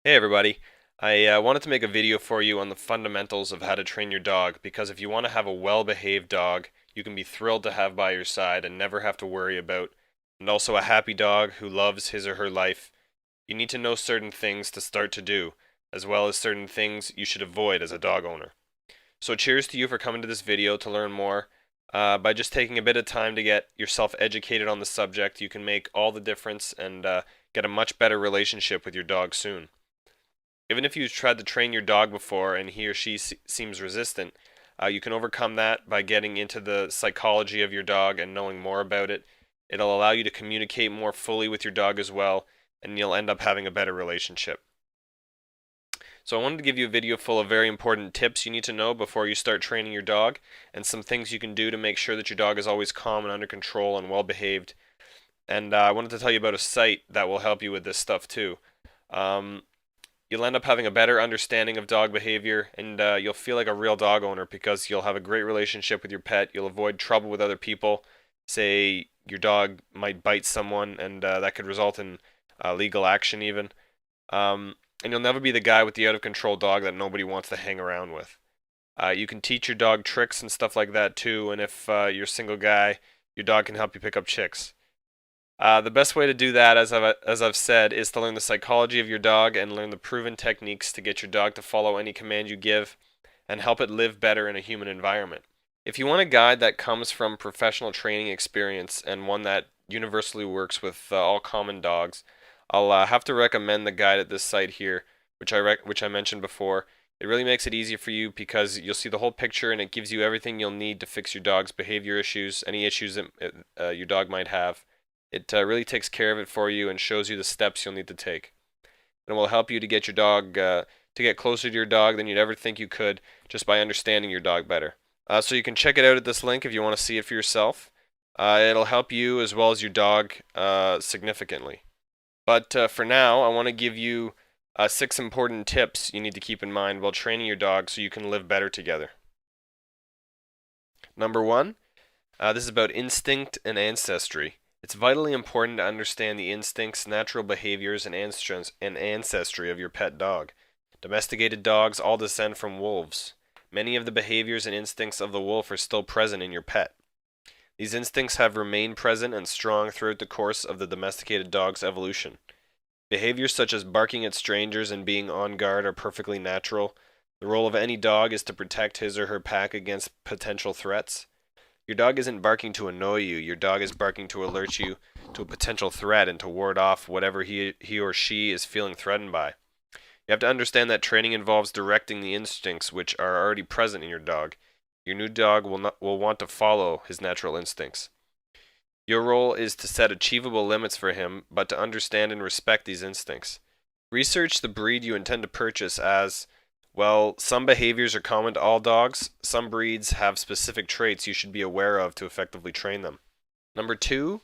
Hey everybody, I wanted to make a video for you on the fundamentals of how to train your dog because if you want to have a well-behaved dog, you can be thrilled to have by your side and never have to worry about, and also a happy dog who loves his or her life, you need to know certain things to start to do, as well as certain things you should avoid as a dog owner. So cheers to you for coming to this video to learn more. By just taking a bit of time to get yourself educated on the subject, you can make all the difference and get a much better relationship with your dog soon. Even if you've tried to train your dog before and he or she seems resistant, you can overcome that by getting into the psychology of your dog and knowing more about it. It'll allow you to communicate more fully with your dog as well, and you'll end up having a better relationship. So I wanted to give you a video full of very important tips you need to know before you start training your dog, and some things you can do to make sure that your dog is always calm and under control and well behaved. And I wanted to tell you about a site that will help you with this stuff too. Um, You'll end up having a better understanding of dog behavior, and you'll feel like a real dog owner because you'll have a great relationship with your pet. You'll avoid trouble with other people. Say your dog might bite someone, and that could result in legal action even. And you'll never be the guy with the out of control dog that nobody wants to hang around with. You can teach your dog tricks and stuff like that too, and if you're a single guy, your dog can help you pick up chicks. The best way to do that, as I've said, is to learn the psychology of your dog and learn the proven techniques to get your dog to follow any command you give and help it live better in a human environment. If you want a guide that comes from professional training experience and one that universally works with all common dogs, I'll have to recommend the guide at this site here, which I mentioned before. It really makes it easier for you because you'll see the whole picture and it gives you everything you'll need to fix your dog's behavior issues, any issues that your dog might have. It really takes care of it for you and shows you the steps you'll need to take. And it will help you to get your dog to get closer to your dog than you'd ever think you could just by understanding your dog better. So you can check it out at this link if you want to see it for yourself. It'll help you as well as your dog significantly. But for now, I want to give you 6 important tips you need to keep in mind while training your dog so you can live better together. Number 1, this is about instinct and ancestry. It's vitally important to understand the instincts, natural behaviors, and ancestry of your pet dog. Domesticated dogs all descend from wolves. Many of the behaviors and instincts of the wolf are still present in your pet. These instincts have remained present and strong throughout the course of the domesticated dog's evolution. Behaviors such as barking at strangers and being on guard are perfectly natural. The role of any dog is to protect his or her pack against potential threats. Your dog isn't barking to annoy you. Your dog is barking to alert you to a potential threat and to ward off whatever he or she is feeling threatened by. You have to understand that training involves directing the instincts which are already present in your dog. Your new dog will want to follow his natural instincts. Your role is to set achievable limits for him, but to understand and respect these instincts. Research the breed you intend to purchase as well. Some behaviors are common to all dogs. Some breeds have specific traits you should be aware of to effectively train them. Number 2,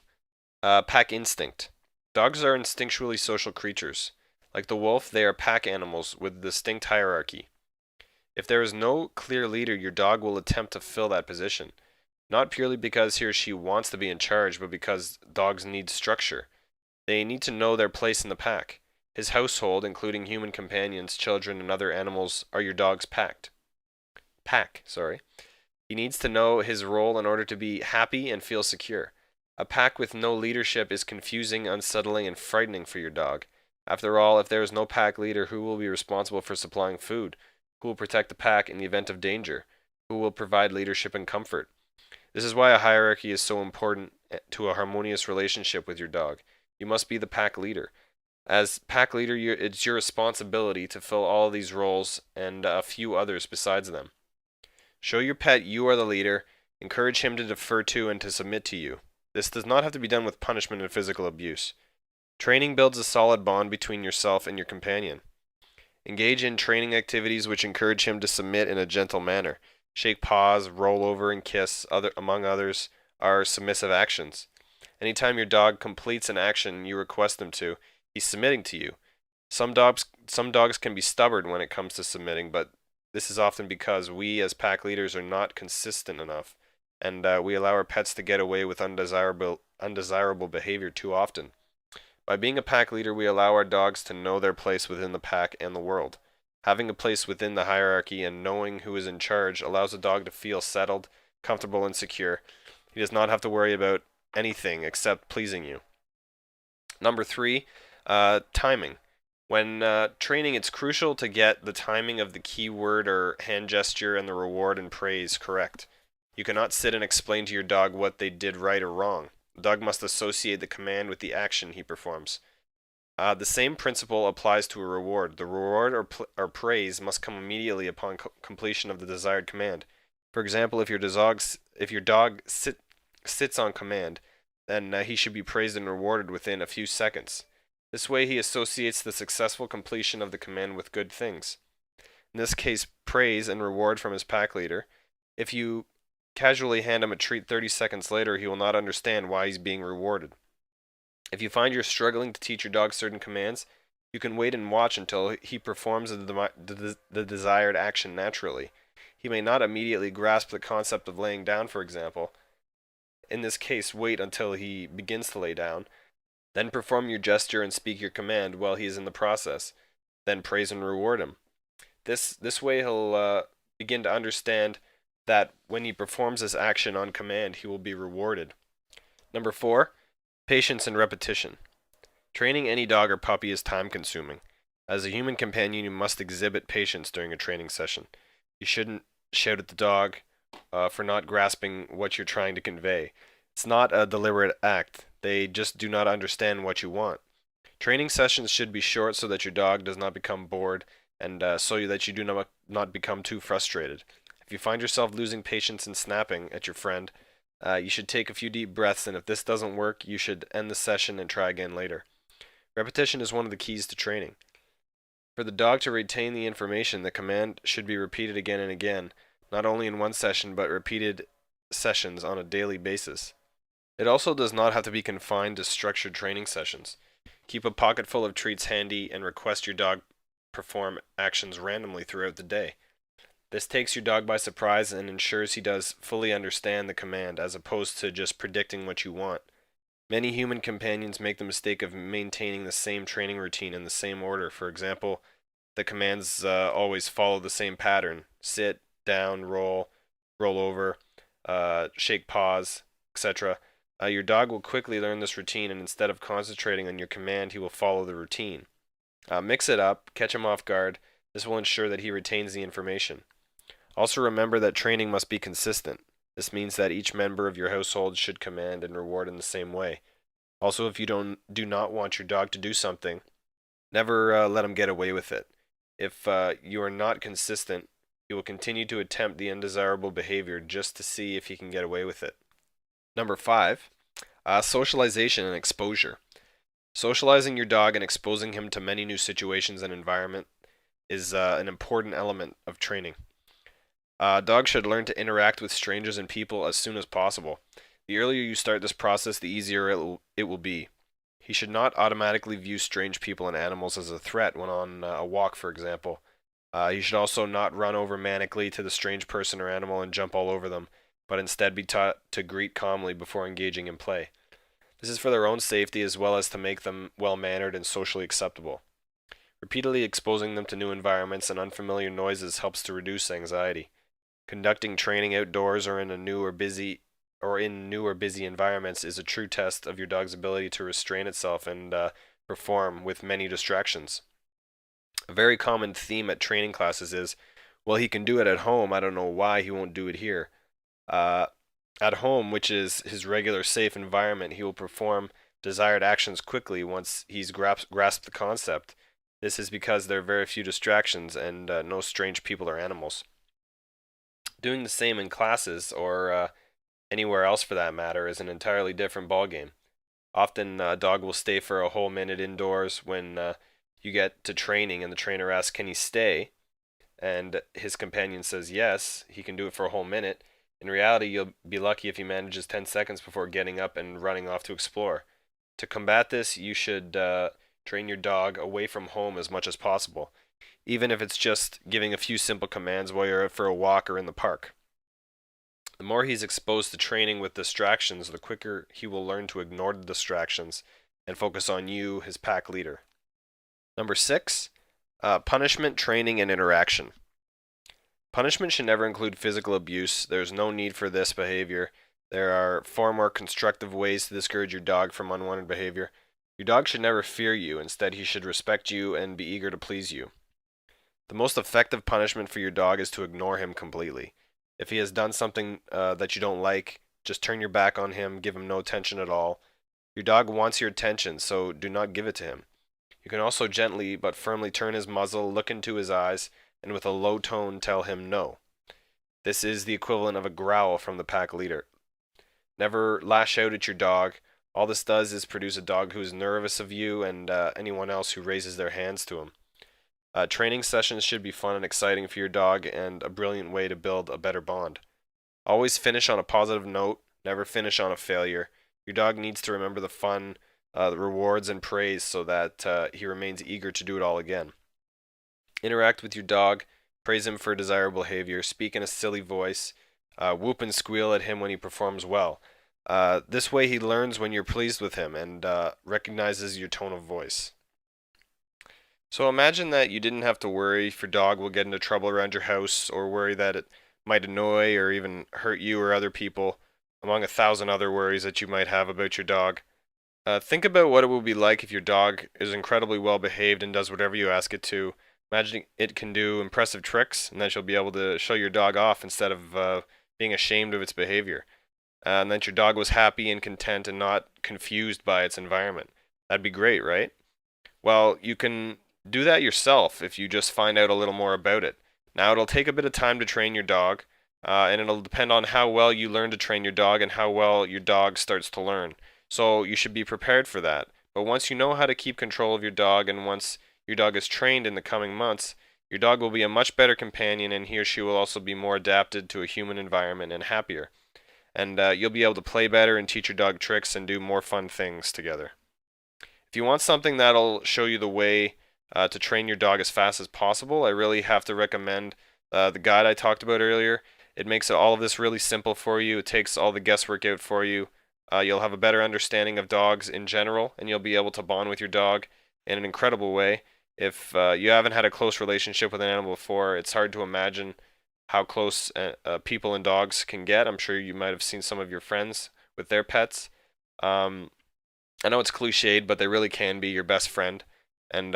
pack instinct. Dogs are instinctually social creatures. Like the wolf, they are pack animals with distinct hierarchy. If there is no clear leader, your dog will attempt to fill that position. Not purely because he or she wants to be in charge, but because dogs need structure. They need to know their place in the pack. His household, including human companions, children, and other animals, are your dog's pack. He needs to know his role in order to be happy and feel secure. A pack with no leadership is confusing, unsettling, and frightening for your dog. After all, if there is no pack leader, who will be responsible for supplying food? Who will protect the pack in the event of danger? Who will provide leadership and comfort? This is why a hierarchy is so important to a harmonious relationship with your dog. You must be the pack leader. As pack leader, it's your responsibility to fill all of these roles and a few others besides them. Show your pet you are the leader. Encourage him to defer to and to submit to you. This does not have to be done with punishment and physical abuse. Training builds a solid bond between yourself and your companion. Engage in training activities which encourage him to submit in a gentle manner. Shake paws, roll over, and kiss, among others, are submissive actions. Anytime your dog completes an action you request them to, he's submitting to you. Some dogs can be stubborn when it comes to submitting, but this is often because we as pack leaders are not consistent enough, and we allow our pets to get away with undesirable behavior too often. By being a pack leader, we allow our dogs to know their place within the pack and the world. Having a place within the hierarchy and knowing who is in charge allows a dog to feel settled, comfortable, and secure. He does not have to worry about anything except pleasing you. Number 3, timing. When training, it's crucial to get the timing of the key word or hand gesture and the reward and praise correct. You cannot sit and explain to your dog what they did right or wrong. The dog must associate the command with the action he performs. The same principle applies to a reward. The reward or praise must come immediately upon completion of the desired command. For example, if your dog sits on command, then he should be praised and rewarded within a few seconds. This way he associates the successful completion of the command with good things. In this case, praise and reward from his pack leader. If you casually hand him a treat 30 seconds later, he will not understand why he's being rewarded. If you find you're struggling to teach your dog certain commands, you can wait and watch until he performs the desired action naturally. He may not immediately grasp the concept of laying down, for example. In this case, wait until he begins to lay down. Then perform your gesture and speak your command while he is in the process. Then praise and reward him. This way he'll begin to understand that when he performs this action on command, he will be rewarded. Number 4, patience and repetition. Training any dog or puppy is time-consuming. As a human companion, you must exhibit patience during a training session. You shouldn't shout at the dog for not grasping what you're trying to convey. It's not a deliberate act. They just do not understand what you want. Training sessions should be short so that your dog does not become bored and so that you do not become too frustrated. If you find yourself losing patience and snapping at your friend, you should take a few deep breaths, and if this doesn't work, you should end the session and try again later. Repetition is one of the keys to training. For the dog to retain the information, the command should be repeated again and again, not only in one session, but repeated sessions on a daily basis. It also does not have to be confined to structured training sessions. Keep a pocket full of treats handy and request your dog perform actions randomly throughout the day. This takes your dog by surprise and ensures he does fully understand the command as opposed to just predicting what you want. Many human companions make the mistake of maintaining the same training routine in the same order. For example, the commands always follow the same pattern: sit, down, roll over, shake paws, etc. Your dog will quickly learn this routine, and instead of concentrating on your command, he will follow the routine. Mix it up, catch him off guard. This will ensure that he retains the information. Also remember that training must be consistent. This means that each member of your household should command and reward in the same way. Also, if you do not want your dog to do something, never let him get away with it. If you are not consistent, he will continue to attempt the undesirable behavior just to see if he can get away with it. Number 5, socialization and exposure. Socializing your dog and exposing him to many new situations and environment is an important element of training. Dogs should learn to interact with strangers and people as soon as possible. The earlier you start this process, the easier it will be. He should not automatically view strange people and animals as a threat when on a walk, for example. He should also not run over manically to the strange person or animal and jump all over them, but instead be taught to greet calmly before engaging in play. This is for their own safety as well as to make them well-mannered and socially acceptable. Repeatedly exposing them to new environments and unfamiliar noises helps to reduce anxiety. Conducting training outdoors or in new or busy environments is a true test of your dog's ability to restrain itself and perform with many distractions. A very common theme at training classes is, well, he can do it at home, I don't know why he won't do it here. At home, which is his regular safe environment, he will perform desired actions quickly once he's grasped the concept. This is because there are very few distractions and no strange people or animals. Doing the same in classes or anywhere else for that matter is an entirely different ballgame. Often a dog will stay for a whole minute indoors when you get to training and the trainer asks, "Can he stay?" And his companion says yes, he can do it for a whole minute. In reality, you'll be lucky if he manages 10 seconds before getting up and running off to explore. To combat this, you should train your dog away from home as much as possible, even if it's just giving a few simple commands while you're out for a walk or in the park. The more he's exposed to training with distractions, the quicker he will learn to ignore the distractions and focus on you, his pack leader. Number 6, punishment, training, and interaction. Punishment should never include physical abuse. There's no need for this behavior. There are far more constructive ways to discourage your dog from unwanted behavior. Your dog should never fear you. Instead, he should respect you and be eager to please you. The most effective punishment for your dog is to ignore him completely. If he has done something that you don't like, just turn your back on him, give him no attention at all. Your dog wants your attention, so do not give it to him. You can also gently but firmly turn his muzzle, look into his eyes, and with a low tone tell him no. This is the equivalent of a growl from the pack leader. Never lash out at your dog. All this does is produce a dog who is nervous of you and anyone else who raises their hands to him. Training sessions should be fun and exciting for your dog and a brilliant way to build a better bond. Always finish on a positive note, never finish on a failure. Your dog needs to remember the fun, the rewards, and praise so that he remains eager to do it all again. Interact with your dog, praise him for desirable behavior, speak in a silly voice, whoop and squeal at him when he performs well. This way he learns when you're pleased with him and recognizes your tone of voice. So imagine that you didn't have to worry if your dog will get into trouble around your house or worry that it might annoy or even hurt you or other people, among 1,000 other worries that you might have about your dog. Think about what it will be like if your dog is incredibly well behaved and does whatever you ask it to. Imagine it can do impressive tricks and that you'll be able to show your dog off instead of being ashamed of its behavior. And that your dog was happy and content and not confused by its environment. That'd be great, right? Well, you can do that yourself if you just find out a little more about it. Now, it'll take a bit of time to train your dog, and it'll depend on how well you learn to train your dog and how well your dog starts to learn. So you should be prepared for that. But once you know how to keep control of your dog and once your dog is trained in the coming months, your dog will be a much better companion and he or she will also be more adapted to a human environment and happier. And you'll be able to play better and teach your dog tricks and do more fun things together. If you want something that'll show you the way to train your dog as fast as possible, I really have to recommend the guide I talked about earlier. It makes all of this really simple for you. It takes all the guesswork out for you. You'll have a better understanding of dogs in general, and you'll be able to bond with your dog in an incredible way. If you haven't had a close relationship with an animal before, it's hard to imagine how close people and dogs can get. I'm sure you might have seen some of your friends with their pets. I know it's cliched, but they really can be your best friend. And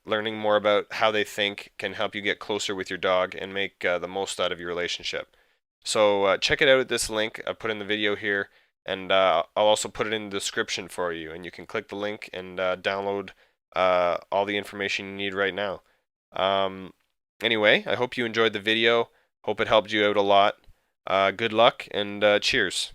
learning more about how they think can help you get closer with your dog and make the most out of your relationship. So check it out at this link I put in the video here, and I'll also put it in the description for you. And you can click the link and download all the information you need right now. Anyway, I hope you enjoyed the video. Hope it helped you out a lot. Good luck and cheers.